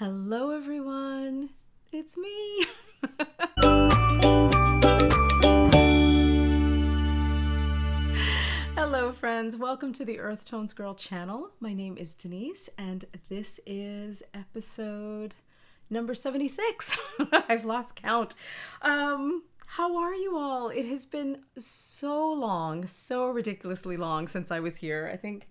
Hello everyone, it's me. Hello friends, welcome to the EarthtonesGirl Channel. My name is Denise and this is episode number 76. I've lost count. How are you all? It has been so long, so ridiculously long since I was here. I think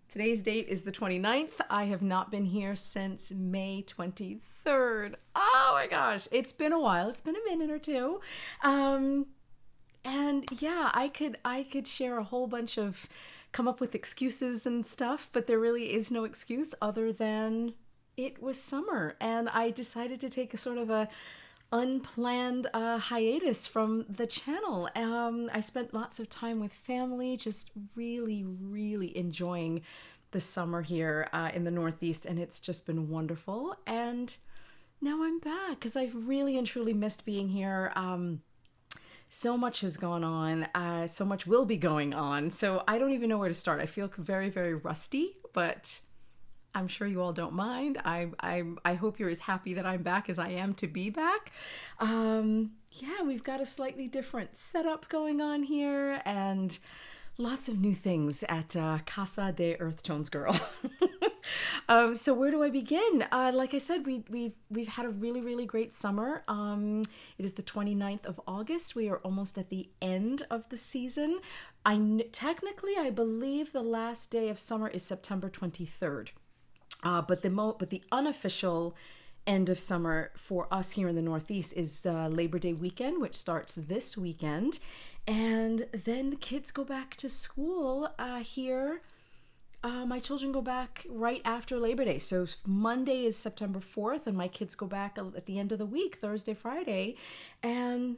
today's date is the 29th. I have not been here since May 23rd. Oh my gosh, it's been a while. It's been a minute or two. And yeah, I could share a whole bunch of, come up with excuses and stuff, but there really is no excuse other than it was summer and I decided to take a sort of a unplanned hiatus from the channel. I spent lots of time with family, just really enjoying the summer here in the Northeast, and it's just been wonderful. And now I'm back because I've really and truly missed being here. So much has gone on, so much will be going on, so I don't even know where to start. I feel very rusty, but I'm sure you all don't mind. I hope you're as happy that I'm back as I am to be back. Yeah, we've got a slightly different setup going on here and lots of new things at Casa de EarthtonesGirl. So where do I begin? Like I said, we've had a really great summer. It is the 29th of August. We are almost at the end of the season. Technically, I believe the last day of summer is September 23rd. But the unofficial end of summer for us here in the Northeast is the Labor Day weekend, which starts this weekend. And then the kids go back to school here. My children go back right after Labor Day. So Monday is September 4th, and my kids go back at the end of the week, Thursday, Friday. And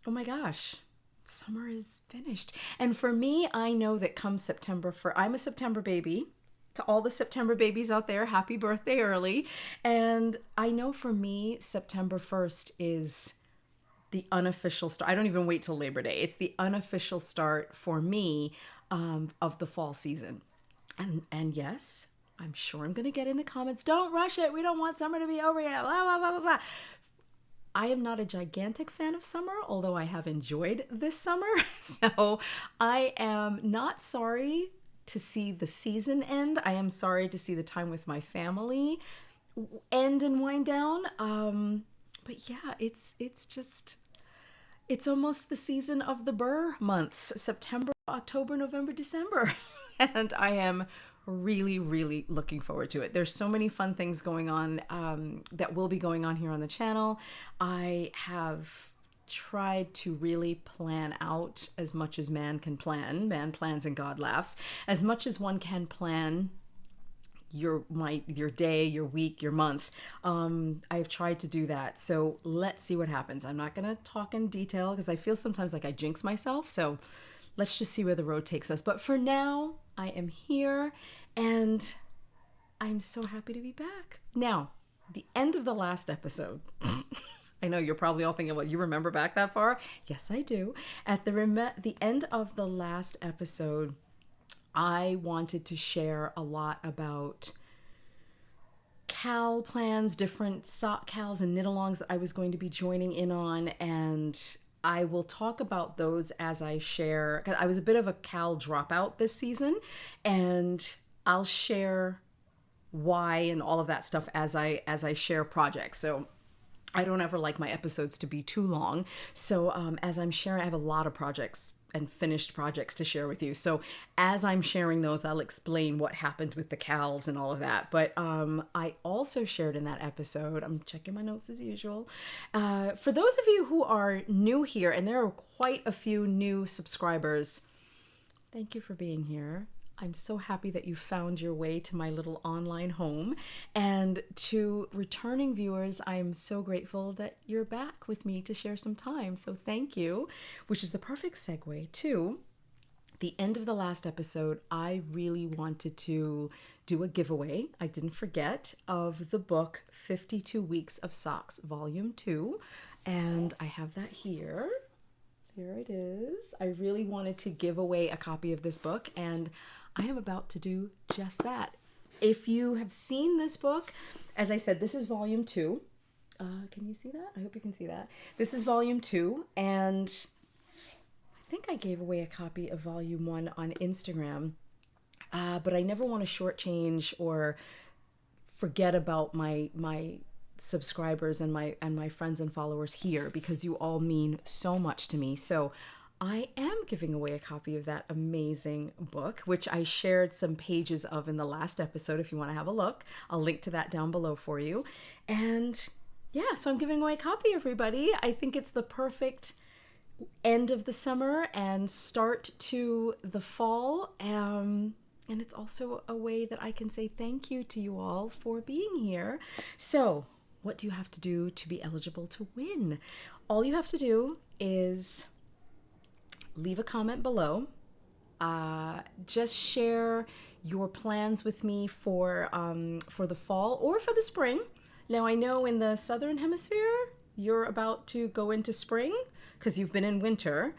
oh my gosh, summer is finished. And for me, I know that come September, I'm a September baby. To all the September babies out there, happy birthday early. And I know for me, September 1st is the unofficial start. I don't even wait till Labor Day. It's the unofficial start for me of the fall season. And yes, I'm sure I'm going to get in the comments, don't rush it. We don't want summer to be over yet. Blah, blah, blah, blah, blah. I am not a gigantic fan of summer, although I have enjoyed this summer. So I am not sorry to see the season end. I am sorry to see the time with my family end and wind down. But yeah, it's almost the season of the Burr months, September, October, November, December. And I am really looking forward to it. There's so many fun things going on that will be going on here on the channel. I have tried to really plan out as much as man can plan. Man plans and God laughs. As much as one can plan your day, your week, your month. I've tried to do that. So let's see what happens. I'm not going to talk in detail because I feel sometimes like I jinx myself. So let's just see where the road takes us. But for now, I am here and I'm so happy to be back. Now, the end of the last episode. I know you're probably all thinking, well, you remember back that far? Yes, I do. At the end of the last episode, I wanted to share a lot about Cowl plans, different sock Cowls and knit-alongs that I was going to be joining in on, and I will talk about those as I share. 'Cause I was a bit of a Cowl dropout this season, and I'll share why and all of that stuff as I share projects. So I don't ever like my episodes to be too long. So as I'm sharing, I have a lot of projects and finished projects to share with you. So as I'm sharing those, I'll explain what happened with the Cowls and all of that. But I also shared in that episode, I'm checking my notes as usual. For those of you who are new here, and there are quite a few new subscribers, thank you for being here. I'm so happy that you found your way to my little online home. And to returning viewers, I'm so grateful that you're back with me to share some time. So thank you, which is the perfect segue to the end of the last episode. I really wanted to do a giveaway, I didn't forget, of the book 52 Weeks of Socks, Volume 2. And I have that here. Here it is. I really wanted to give away a copy of this book, and I am about to do just that. If you have seen this book, as I said, this is volume 2. Can you see that? I hope you can see that. This is volume 2, and I think I gave away a copy of volume 1 on Instagram, but I never want to shortchange or forget about my subscribers and my friends and followers here, because you all mean so much to me. So I am giving away a copy of that amazing book, which I shared some pages of in the last episode. If you want to have a look, I'll link to that down below for you. And yeah, so I'm giving away a copy, everybody. I think it's the perfect end of the summer and start to the fall. And it's also a way that I can say thank you to you all for being here. So what do you have to do to be eligible to win? All you have to do is leave a comment below. Just share your plans with me for the fall or for the spring. Now, I know in the Southern Hemisphere, you're about to go into spring because you've been in winter.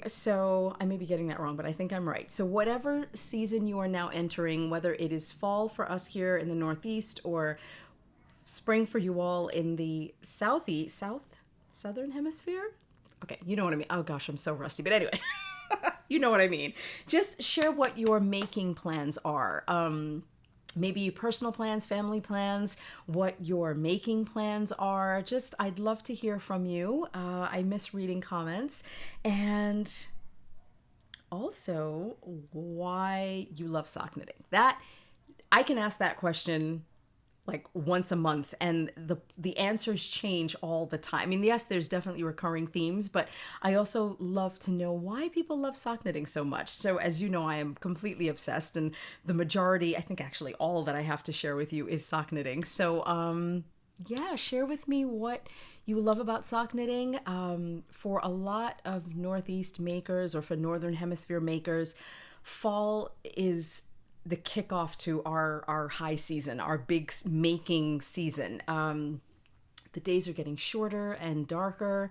So I may be getting that wrong, but I think I'm right. So whatever season you are now entering, whether it is fall for us here in the Northeast or spring for you all in the Southern Hemisphere. Okay, you know what I mean. Oh gosh, I'm so rusty. But anyway, you know what I mean. Just share what your making plans are. Maybe personal plans, family plans, what your making plans are. Just, I'd love to hear from you. I miss reading comments. And also, why you love sock knitting. That, I can ask that question like once a month, and the answers change all the time. I mean, yes, there's definitely recurring themes, but I also love to know why people love sock knitting so much. So as you know, I am completely obsessed, and the majority, I think actually all that I have to share with you is sock knitting. So yeah, share with me what you love about sock knitting. For a lot of Northeast makers, or for Northern Hemisphere makers, fall is the kickoff to our high season, our big making season. The days are getting shorter and darker.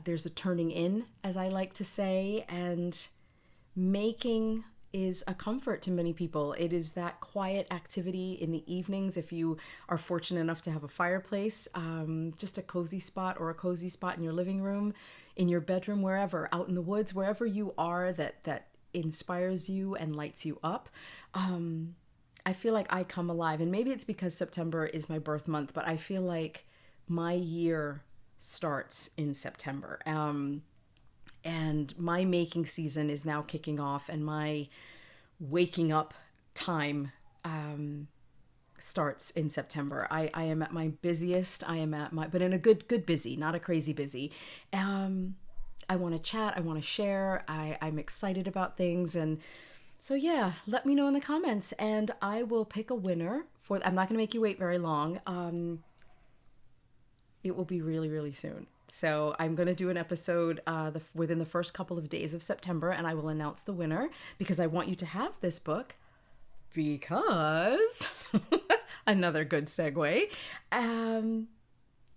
There's a turning in, as I like to say, and making is a comfort to many people. It is that quiet activity in the evenings if you are fortunate enough to have a fireplace, just a cozy spot or a cozy spot in your living room, in your bedroom, wherever, out in the woods, wherever you are that inspires you and lights you up. I feel like I come alive, and maybe it's because September is my birth month, but I feel like my year starts in September. And my making season is now kicking off, and my waking up time starts in September. I am at my busiest. I am at my, but in a good busy, not a crazy busy. I want to chat. I want to share. I'm excited about things. And so, yeah, let me know in the comments, and I will pick a winner for, I'm not going to make you wait very long. It will be really, really soon. So I'm going to do an episode within the first couple of days of September, and I will announce the winner, because I want you to have this book, because another good segue,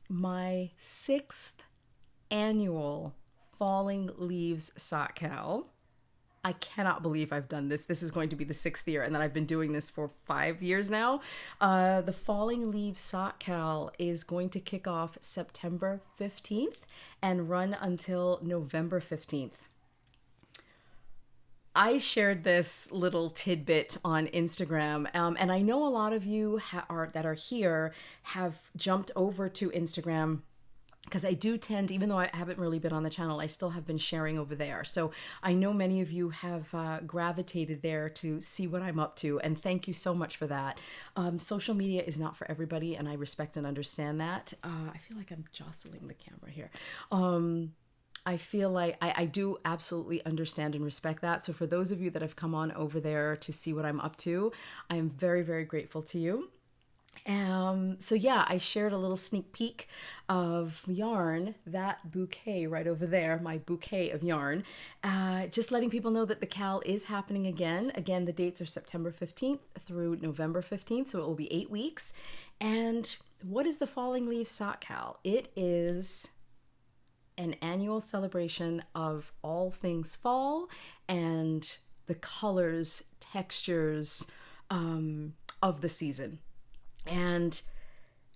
my 6th annual Falling Leaves Sock Cowl. I cannot believe I've done this. This is going to be the 6th year, and then I've been doing this for 5 years now. The Falling Leaves Sock Cowl is going to kick off September 15th and run until November 15th. I shared this little tidbit on Instagram, and I know a lot of you that are here have jumped over to Instagram, because I do tend, even though I haven't really been on the channel, I still have been sharing over there. So I know many of you have gravitated there to see what I'm up to, and thank you so much for that. Social media is not for everybody, and I respect and understand that. I feel like I'm jostling the camera here. I feel like I do absolutely understand and respect that. So for those of you that have come on over there to see what I'm up to, I am very, very grateful to you. So yeah, I shared a little sneak peek of yarn, that bouquet right over there, my bouquet of yarn, just letting people know that the cowl is happening again. Again, the dates are September 15th through November 15th, so it will be 8 weeks. And what is the Falling Leaves Sock Cowl? It is an annual celebration of all things fall and the colors, textures, of the season. And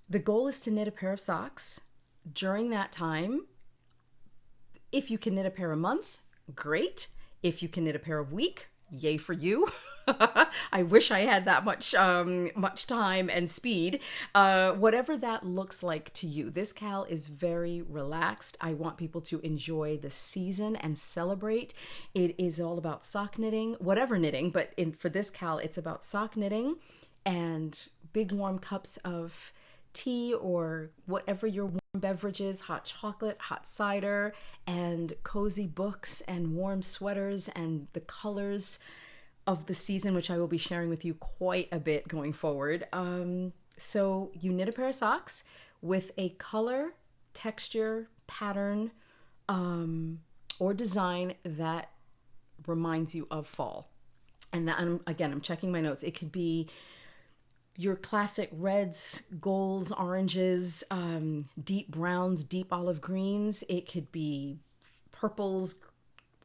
the goal is to knit a pair of socks during that time. If you can knit a pair a month, great. If you can knit a pair a week, yay for you. I wish I had that much time and speed. Whatever that looks like to you. This Cowl is very relaxed. I want people to enjoy the season and celebrate. It is all about sock knitting, whatever knitting, but for this Cowl, it's about sock knitting and big warm cups of tea or whatever your warm beverages, hot chocolate, hot cider, and cozy books and warm sweaters and the colors of the season, which I will be sharing with you quite a bit going forward. So you knit a pair of socks with a color, texture, pattern, or design that reminds you of fall. And that, I'm checking my notes. It could be your classic reds, golds, oranges, deep browns, deep olive greens. It could be purples,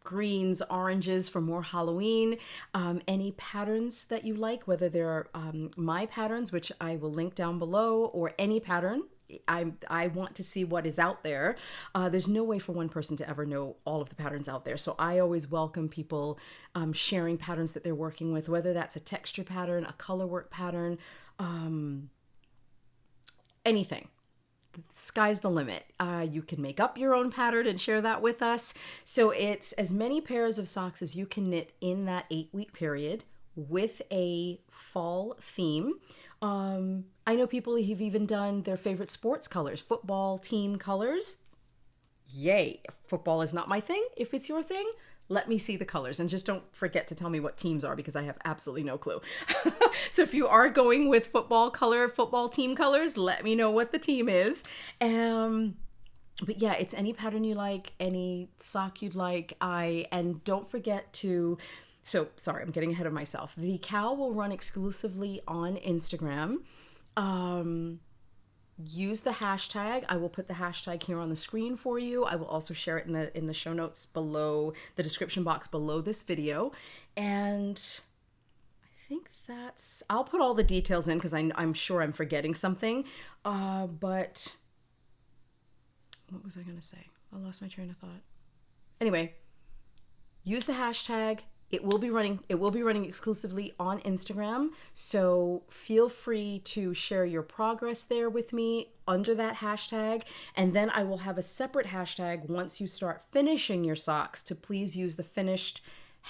greens, oranges for more Halloween. Any patterns that you like, whether they're my patterns, which I will link down below, or any pattern. I want to see what is out there. There's no way for one person to ever know all of the patterns out there. So I always welcome people sharing patterns that they're working with, whether that's a texture pattern, a colorwork pattern, anything. The sky's the limit. You can make up your own pattern and share that with us. So it's as many pairs of socks as you can knit in that 8-week period with a fall theme. I know people who've even done their favorite sports colors, football team colors. Yay. Football is not my thing. If it's your thing, let me see the colors, and just don't forget to tell me what teams are, because I have absolutely no clue. So if you are going with football team colors, let me know what the team is. But yeah, it's any pattern you like, any sock you'd like. And don't forget to, so sorry, I'm getting ahead of myself. The Cowl will run exclusively on Instagram. Use the hashtag. I will put the hashtag here on the screen for you. I will also share it in the show notes below, the description box below this video. And I think I'll put all the details in because I'm sure I'm forgetting something. But what was I going to say? I lost my train of thought. Anyway, use the hashtag. It will be running exclusively on Instagram. So feel free to share your progress there with me under that hashtag. And then I will have a separate hashtag once you start finishing your socks to please use the finished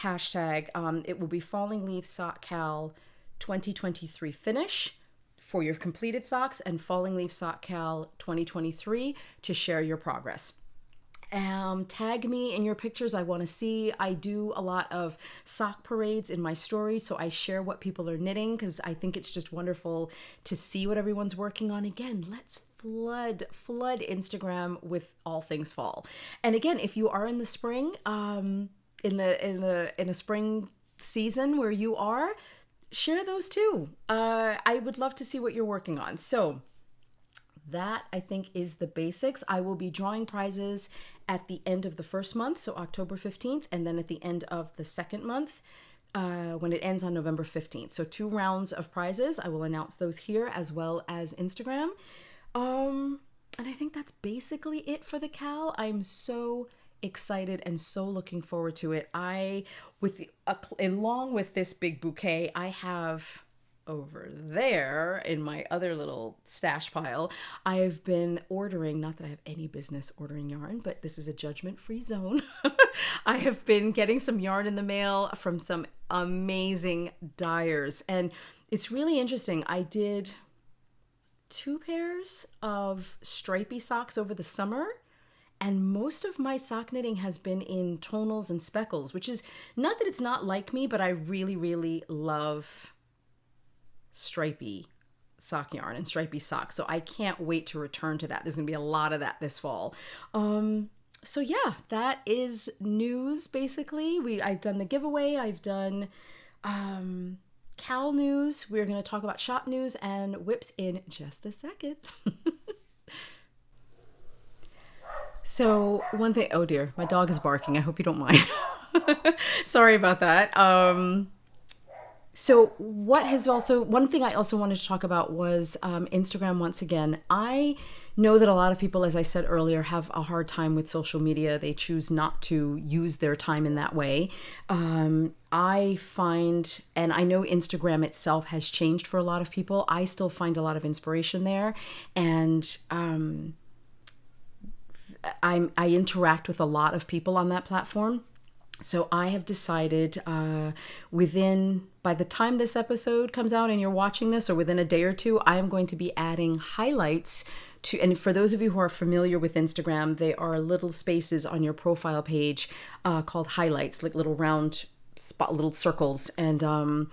hashtag. It will be Falling Leaf Sock Cowl 2023 finish for your completed socks, and Falling Leaf Sock Cowl 2023 to share your progress. Tag me in your pictures. I want to see. I do a lot of sock parades in my stories, so I share what people are knitting because I think it's just wonderful to see what everyone's working on. Again, let's flood Instagram with all things fall. And again, if you are in the spring, in a spring season where you are, share those too. I would love to see what you're working on. So that, I think, is the basics. I will be drawing prizes at the end of the first month, so October 15th, and then at the end of the second month, when it ends on November 15th. So 2 rounds of prizes. I will announce those here as well as Instagram. And I think that's basically it for the Cowl. I'm so excited and so looking forward to it. Along with this big bouquet, I have over there in my other little stash pile, I've been ordering, not that I have any business ordering yarn, but this is a judgment-free zone. I have been getting some yarn in the mail from some amazing dyers, and it's really interesting. I did 2 pairs of stripy socks over the summer, and most of my sock knitting has been in tonals and speckles, which is not that it's not like me, but I really, really love stripy sock yarn and stripy socks. So I can't wait to return to that. There's going to be a lot of that this fall. So yeah, that is news basically. I've done the giveaway. I've done Cowl news. We're going to talk about shop news and whips in just a second. So one thing, oh dear, my dog is barking. I hope you don't mind. Sorry about that. So one thing I also wanted to talk about was Instagram once again. I know that a lot of people, as I said earlier, have a hard time with social media. They choose not to use their time in that way. I find, and I know Instagram itself has changed for a lot of people, I still find a lot of inspiration there. And I interact with a lot of people on that platform. So I have decided by the time this episode comes out and you're watching this, or within a day or two, I am going to be adding highlights to, and for those of you who are familiar with Instagram, they are little spaces on your profile page called highlights, like little round spot, little circles. And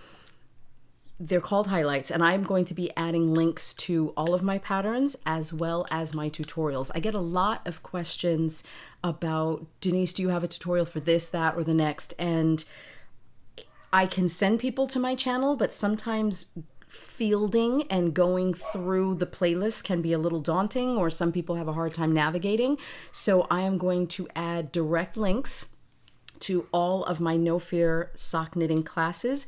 they're called highlights, and I'm going to be adding links to all of my patterns as well as my tutorials. I get a lot of questions about, Denise, do you have a tutorial for this, that, or the next? And I can send people to my channel, but sometimes fielding and going through the playlist can be a little daunting, or some people have a hard time navigating. So I am going to add direct links to all of my No Fear sock knitting classes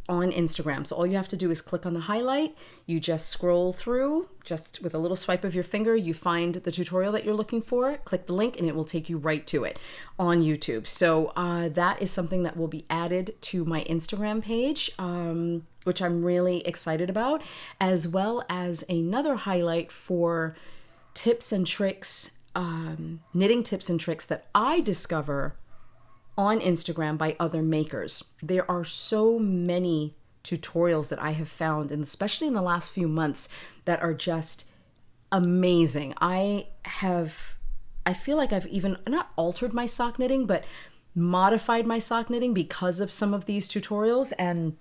on Instagram. So all you have to do is click on the highlight. You just scroll through, just with a little swipe of your finger, you find the tutorial that you're looking for, click the link, and it will take you right to it on YouTube. So that is something that will be added to my Instagram page, which I'm really excited about, as well as another highlight for tips and tricks, knitting tips and tricks that I discover on Instagram by other makers. There are so many tutorials that I have found, and especially in the last few months, that are just amazing. I feel like I've even not altered my sock knitting, but modified my sock knitting because of some of these tutorials, and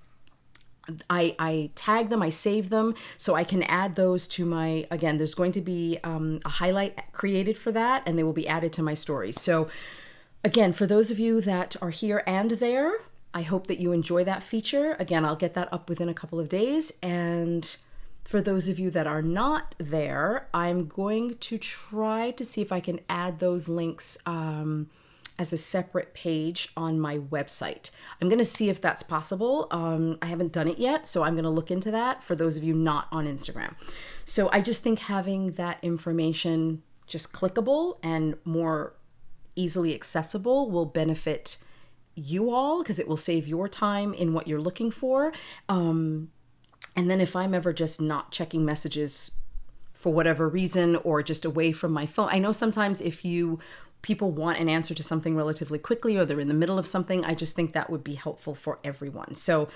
I tag them, I save them, so I can add those to my, again, there's going to be a highlight created for that, and they will be added to my stories. So again, for those of you that are here and there, I hope that you enjoy that feature. Again, I'll get that up within a couple of days. And for those of you that are not there, I'm going to try to see if I can add those links as a separate page on my website. I'm going to see if that's possible. I haven't done it yet, so I'm going to look into that for those of you not on Instagram. So I just think having that information just clickable and more easily accessible will benefit you all, because it will save your time in what you're looking for. And then if I'm ever just not checking messages for whatever reason, or just away from my phone, I know sometimes if people want an answer to something relatively quickly, or they're in the middle of something, I just think that would be helpful for everyone. So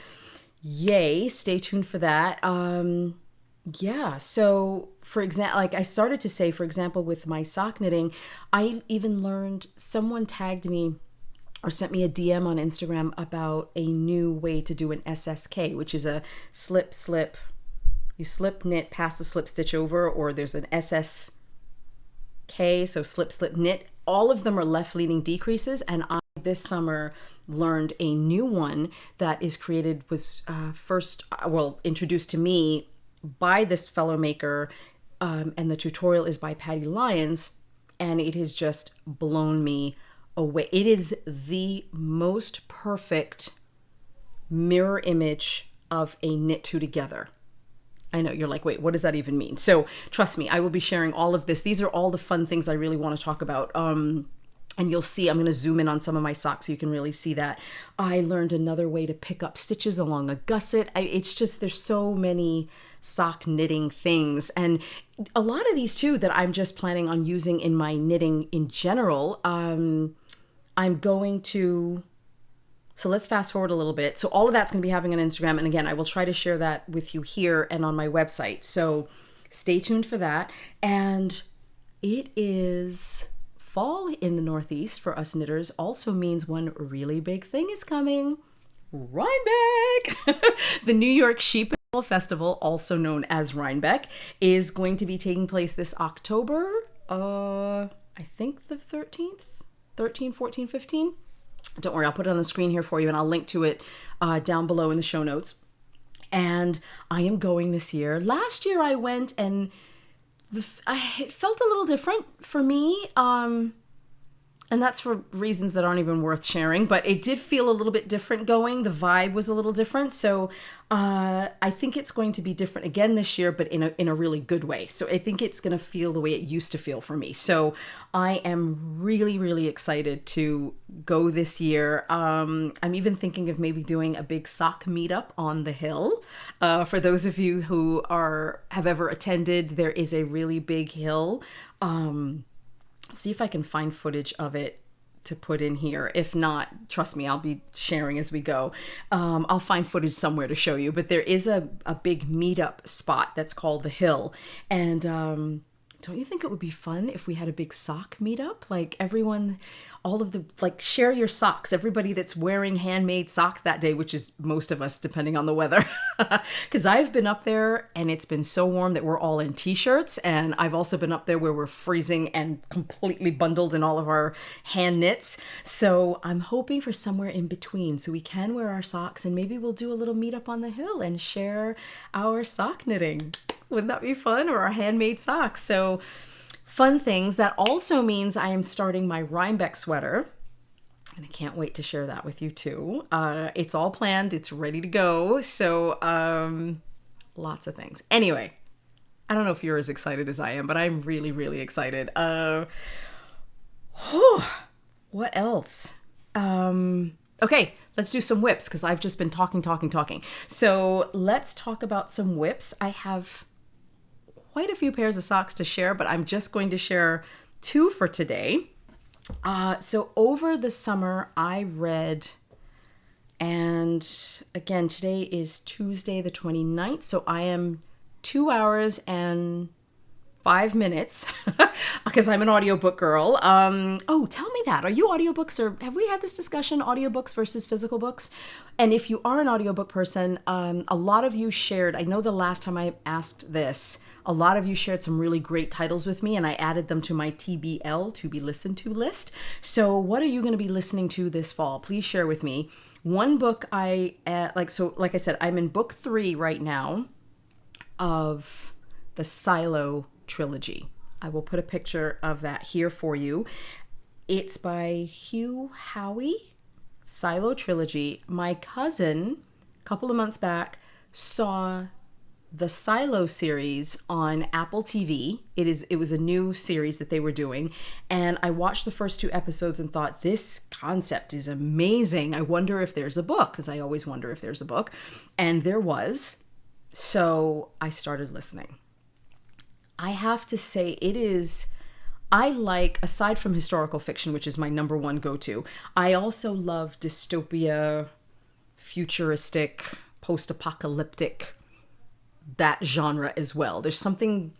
yay, stay tuned for that. Yeah, so for example, like I started to say, for example, with my sock knitting, I even learned, someone tagged me or sent me a DM on Instagram about a new way to do an SSK, which is a slip, you slip, knit, pass the slip stitch over, or there's an SSK, so slip, slip, knit. All of them are left leading decreases, and I this summer learned a new one that is created, was introduced to me by this fellow maker, and the tutorial is by Patty Lyons, and it has just blown me away. It is the most perfect mirror image of a knit two together. I know you're like, wait, what does that even mean? So trust me, I will be sharing all of this. These are all the fun things I really want to talk about. And you'll see, I'm going to zoom in on some of my socks so you can really see that. I learned another way to pick up stitches along a gusset. It's just, there's so many sock knitting things, and a lot of these too that I'm just planning on using in my knitting in general. I'm going to, so let's fast forward a little bit. So all of that's going to be happening on Instagram, and again, I will try to share that with you here and on my website, so stay tuned for that. And it is fall in the Northeast for us knitters, also means one really big thing is coming. Rhinebeck! The New York Sheep Festival, also known as Rhinebeck, is going to be taking place this October, I think the 13th, 13, 14, 15. Don't worry, I'll put it on the screen here for you, and I'll link to it down below in the show notes. And I am going this year. Last year I went, and it felt a little different for me. And that's for reasons that aren't even worth sharing, but it did feel a little bit different going. The vibe was a little different. So I think it's going to be different again this year, but in a really good way. So I think it's going to feel the way it used to feel for me. So I am really, really excited to go this year. I'm even thinking of maybe doing a big sock meetup on the hill. For those of you who have ever attended, there is a really big hill. See if I can find footage of it to put in here. If not, trust me, I'll be sharing as we go. I'll find footage somewhere to show you, but there is a big meetup spot that's called The Hill. And don't you think it would be fun if we had a big sock meetup? Like everyone, all of the, like share your socks. Everybody that's wearing handmade socks that day, which is most of us depending on the weather. Because I've been up there and it's been so warm that we're all in t-shirts. And I've also been up there where we're freezing and completely bundled in all of our hand knits. So I'm hoping for somewhere in between so we can wear our socks and maybe we'll do a little meetup on the hill and share our sock knitting. Wouldn't that be fun? Or our handmade socks. So fun things. That also means I am starting my Rhinebeck sweater. And I can't wait to share that with you too. It's all planned. It's ready to go. So lots of things. Anyway, I don't know if you're as excited as I am, but I'm really, really excited. What else? Okay, let's do some whips because I've just been talking. So let's talk about some whips. I have quite a few pairs of socks to share, but I'm just going to share 2 for today. So over the summer, I read, and again, today is Tuesday the 29th, so I am 2 hours and 5 minutes because I'm an audiobook girl. Oh, tell me that. Are you audiobooks, or have we had this discussion, audiobooks versus physical books? And if you are an audiobook person, a lot of you shared, I know the last time I asked this, a lot of you shared some really great titles with me and I added them to my TBL, to be listened to list. So what are you going to be listening to this fall? Please share with me. One book like I said, I'm in book 3 right now of the Silo trilogy. I will put a picture of that here for you. It's by Hugh Howey, Silo trilogy. My cousin, a couple of months back, saw the Silo series on Apple TV. It was a new series that they were doing, and I watched the first 2 episodes and thought, this concept is amazing. I wonder if there's a book, because I always wonder if there's a book. And there was. So I started listening. I have to say, I like, aside from historical fiction, which is my number 1 go-to, I also love dystopia, futuristic, post-apocalyptic, that genre as well. There's something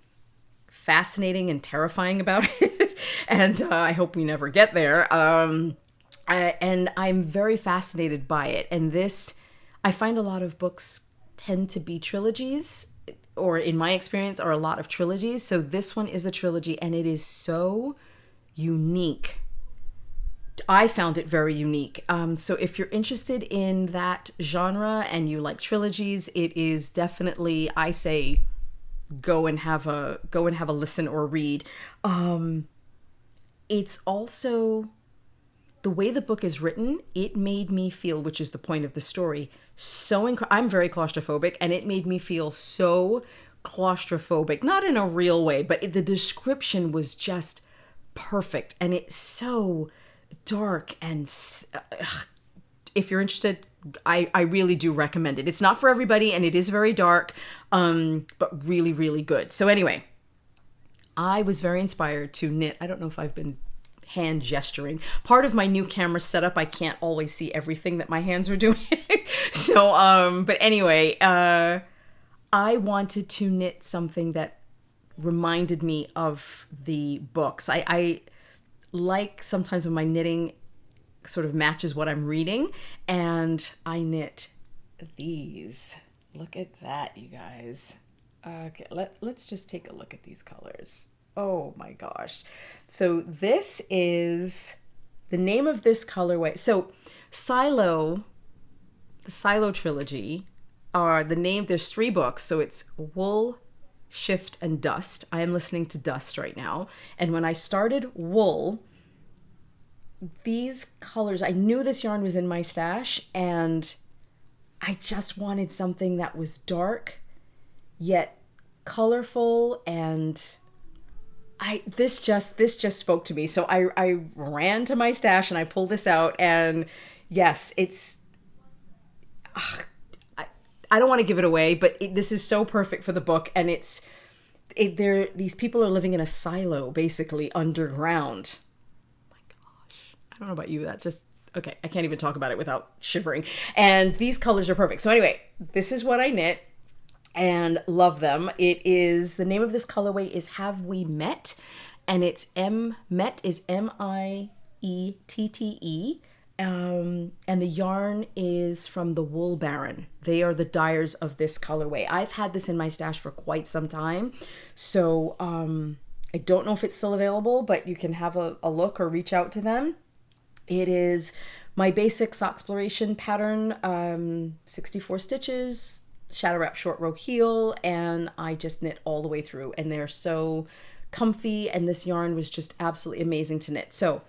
fascinating and terrifying about it, and I hope we never get there. And I'm very fascinated by it. And I find a lot of books tend to be trilogies, or in my experience are a lot of trilogies. So this one is a trilogy and it is so unique. I found it very unique. So if you're interested in that genre and you like trilogies, it is definitely, I say, go and have a listen or read. It's also the way the book is written. It made me feel, which is the point of the story, I'm very claustrophobic, and it made me feel so claustrophobic, not in a real way, but the description was just perfect, and it's so dark, and if you're interested, I really do recommend it. It's not for everybody, and it is very dark, but really, really good. So anyway, I was very inspired to knit. I don't know if I've been hand gesturing. Part of my new camera setup, I can't always see everything that my hands are doing. So, but anyway, I wanted to knit something that reminded me of the books. I like sometimes when my knitting sort of matches what I'm reading, and I knit these. Look at that, you guys. Okay, let's just take a look at these colors. Oh my gosh. So this is the name of this colorway. So Silo, the Silo trilogy are the name. There's 3 books. So it's Wool, Shift, and Dust. I am listening to Dust right now. And when I started Wool, these colors, I knew this yarn was in my stash, and I just wanted something that was dark yet colorful, and this just spoke to me. So I ran to my stash and I pulled this out, and yes, it's I don't want to give it away, but this is so perfect for the book, and these people are living in a silo basically underground. Oh my gosh, I don't know about you, that just okay, I can't even talk about it without shivering. And these colors are perfect. So anyway, this is what I knit and love them. It is, the name of this colorway is Have We Met? And it's Met is Miette. And the yarn is from the Wool Baron. They are the dyers of this colorway. I've had this in my stash for quite some time. So I don't know if it's still available, but you can have a look or reach out to them. It is my basic Socksploration pattern, 64 stitches, shadow wrap short row heel, and I just knit all the way through, and they're so comfy, and this yarn was just absolutely amazing to knit. So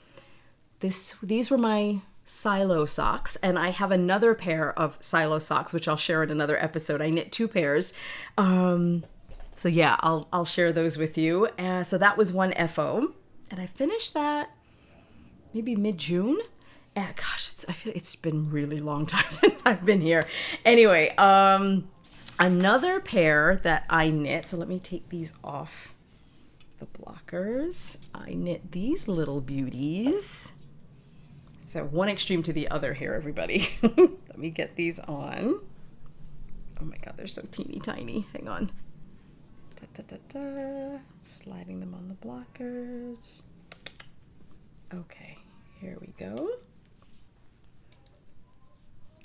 these were my silo socks, and I have another pair of silo socks, which I'll share in another episode. I knit 2 pairs. So yeah, I'll share those with you. So that was one FO, and I finished that maybe mid-June. Gosh, I feel it's been really long time since I've been here. Anyway, another pair that I knit, so let me take these off the blockers. I knit these little beauties. So one extreme to the other here, everybody. Let me get these on. Oh my God, they're so teeny tiny. Hang on. Da, da, da, da. Sliding them on the blockers. Okay, here we go.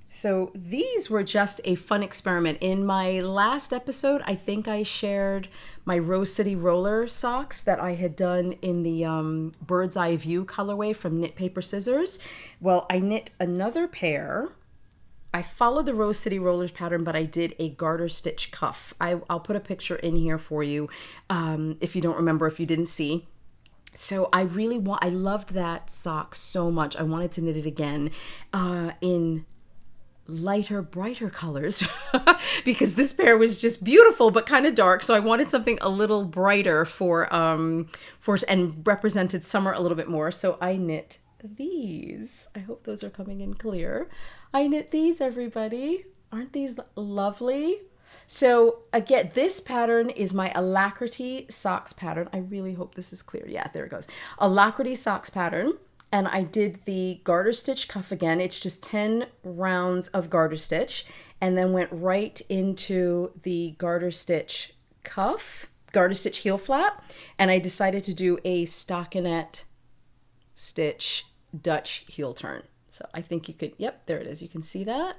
So these were just a fun experiment. In my last episode, I think I shared my Rose City Roller socks that I had done in the Bird's Eye View colorway from Knit Paper Scissors. Well, I knit another pair. I followed the Rose City Rollers pattern, but I did a garter stitch cuff. I'll put a picture in here for you if you don't remember, if you didn't see. So I loved that sock so much. I wanted to knit it again in lighter, brighter colors because this pair was just beautiful but kind of dark. So I wanted something a little brighter for and represented summer a little bit more. So I knit these. I hope those are coming in clear. I knit these, everybody. Aren't these lovely? So again, this pattern is my Alacrity socks pattern. I really hope this is clear. Yeah, there it goes. Alacrity socks pattern. And I did the garter stitch cuff again. It's just 10 rounds of garter stitch, and then went right into the garter stitch cuff, garter stitch heel flap. And I decided to do a stockinette stitch Dutch heel turn. So I think you could, yep, there it is. You can see that.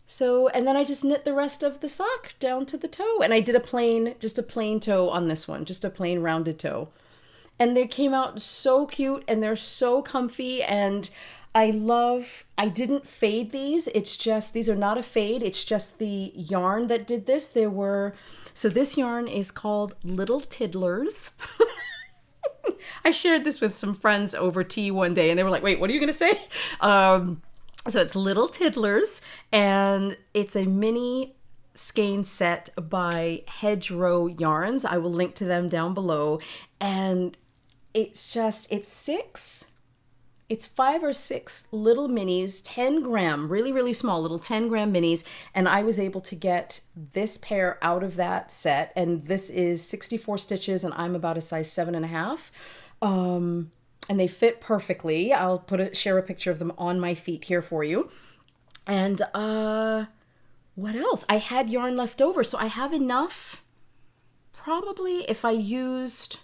So, and then I just knit the rest of the sock down to the toe. And I did just a plain toe on this one, just a plain rounded toe. And they came out so cute, and they're so comfy, and I didn't fade these. It's just, these are not a fade. It's just the yarn that did this. So this yarn is called Little Tiddlers. I shared this with some friends over tea one day, and they were like, wait, what are you going to say? So it's Little Tiddlers, and it's a mini skein set by Hedgerow Yarns. I will link to them down below. And it's 5 or 6 little minis, 10 gram, really, really small, little 10 gram minis. And I was able to get this pair out of that set. And this is 64 stitches, and I'm about a size 7.5. And they fit perfectly. I'll share a picture of them on my feet here for you. And what else? I had yarn left over, so I have enough. Probably if I used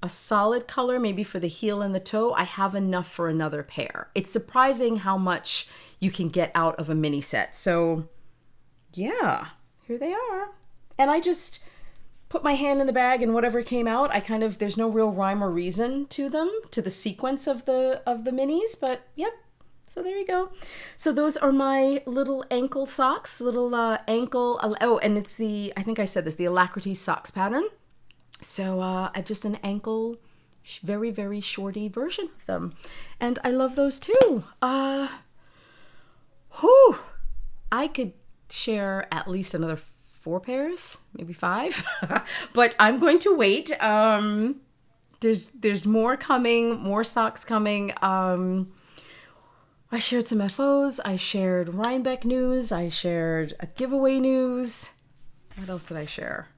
a solid color, maybe for the heel and the toe, I have enough for another pair. It's surprising how much you can get out of a mini set. So yeah, here they are. And I just put my hand in the bag, and whatever came out, there's no real rhyme or reason to them, to the sequence of the minis, but yep. So there you go. So those are my little ankle socks, and it's I think I said this, the Alacrity socks pattern. So just an ankle very, very shorty version of them. And I love those too. Whew, I could share at least another 4 pairs, maybe 5, but I'm going to wait. There's more coming, more socks coming. I shared some FOs, I shared Rhinebeck news, I shared a giveaway news. What else did I share?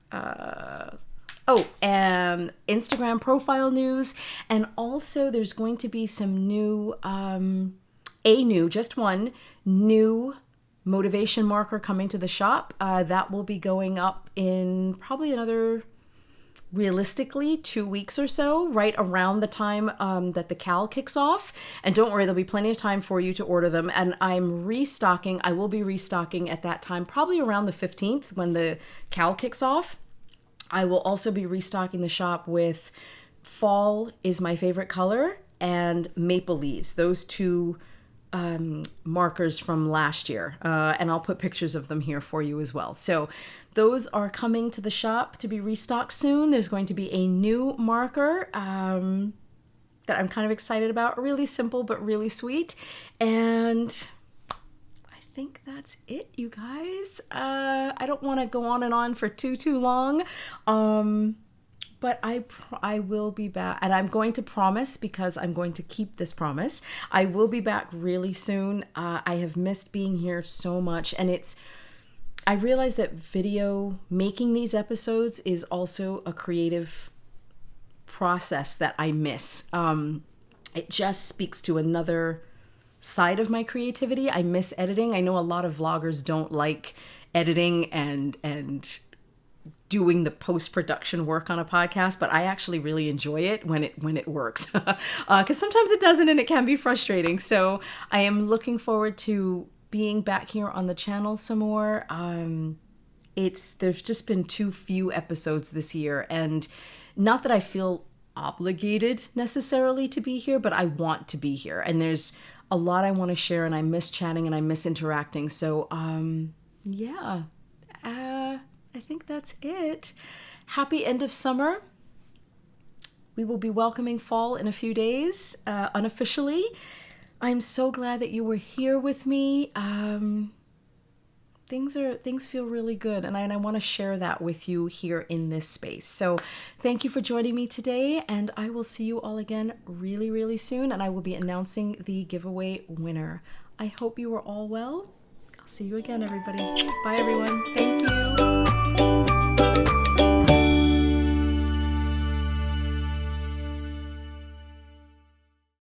And Instagram profile news. And also there's going to be some new, just one new motivation marker coming to the shop. That will be going up in probably another, realistically, 2 weeks or so, right around the time that the Cowl kicks off. And don't worry, there'll be plenty of time for you to order them. And I'm restocking. I will be restocking at that time, probably around the 15th when the Cowl kicks off. I will also be restocking the shop with Fall is my favorite color and Maple Leaves, those 2 markers from last year. And I'll put pictures of them here for you as well. So those are coming to the shop to be restocked soon. There's going to be a new marker that I'm kind of excited about. Really simple, but really sweet. And I think that's it, you guys. I don't want to go on and on for too long. But I will be back, and I'm going to promise, because I'm going to keep this promise, I will be back really soon. I have missed being here so much, and I realize that making these episodes is also a creative process that I miss. It just speaks to another side of my creativity. I miss editing. I know a lot of vloggers don't like editing and doing the post-production work on a podcast, but I actually really enjoy it when it works. Because sometimes it doesn't, and it can be frustrating. So I am looking forward to being back here on the channel some more. There's just been too few episodes this year, and not that I feel obligated necessarily to be here, but I want to be here, and there's a lot I want to share, and I miss chatting and I miss interacting. So yeah, I think that's it. Happy end of summer. We will be welcoming fall in a few days, unofficially. I'm so glad that you were here with me. Things feel really good, and I want to share that with you here in this space. So thank you for joining me today, and I will see you all again really, really soon, and I will be announcing the giveaway winner. I hope you are all well. I'll see you again, everybody. Bye, everyone. Thank you.